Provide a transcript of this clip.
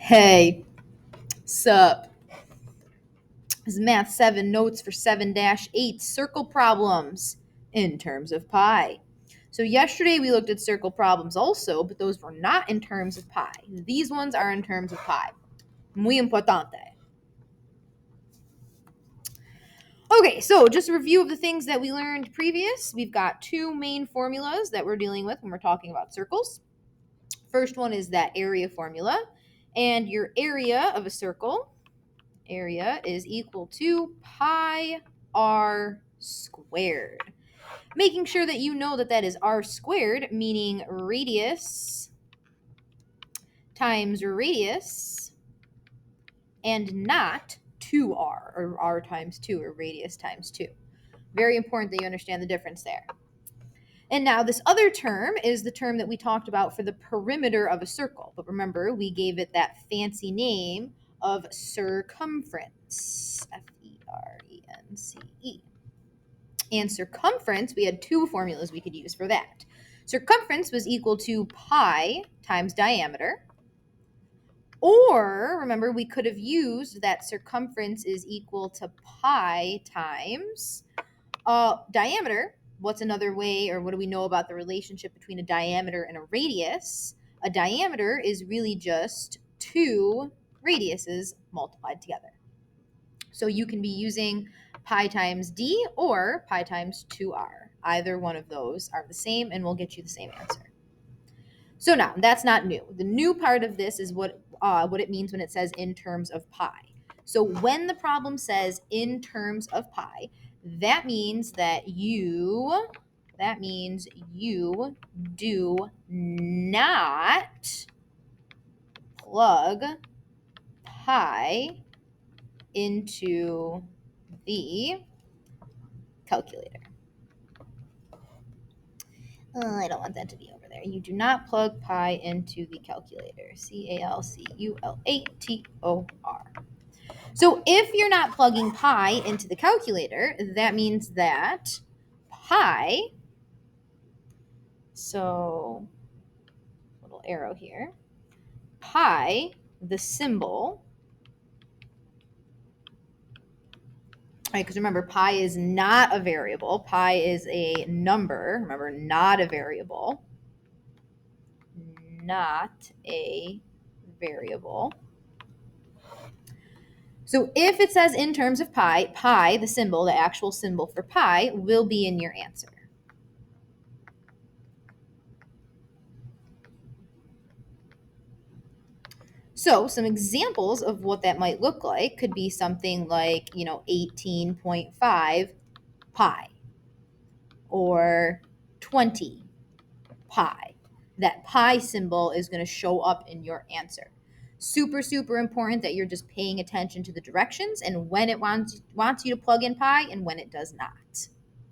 Hey, sup? This is Math 7 notes for 7-8 circle problems in terms of pi. So yesterday we looked at circle problems also, but those were not in terms of pi. These ones are in terms of pi. Muy importante. Okay, so just a review of the things that we learned previous. We've got two main formulas that we're dealing with when we're talking about circles. First one is that area formula, and your area of a circle is equal to pi r squared. Making sure that you know that that is r squared, meaning radius times radius and not 2r, or r times 2, or radius times 2. Very important that you understand the difference there. And now this other term is the term that we talked about for the perimeter of a circle. But remember, we gave it that fancy name of circumference. F-E-R-E-N-C-E. And circumference, we had two formulas we could use for that. Circumference was equal to pi times diameter. Or, remember, we could have used that circumference is equal to pi times diameter. What's another way, or what do we know about the relationship between a diameter and a radius? A diameter is really just two radiuses multiplied together. So you can be using pi times d or pi times 2r. Either one of those are the same and will get you the same answer. So now, that's not new. The new part of this is what it means when it says in terms of pi. So when the problem says in terms of pi, that means you do not plug pi into the calculator. I don't want that to be over there. You do not plug pi into the calculator. C-A-L-C-U-L-A-T-O-R. So if you're not plugging pi into the calculator, that means that pi, so little arrow here, pi, the symbol, right, because remember, pi is not a variable. Pi is a number. Remember, not a variable. Not a variable. So if it says in terms of pi, pi, the symbol, the actual symbol for pi, will be in your answer. So some examples of what that might look like could be something like, 18.5 pi or 20 pi. That pi symbol is going to show up in your answer. Super, super important that you're just paying attention to the directions and when it wants you to plug in pi and when it does not.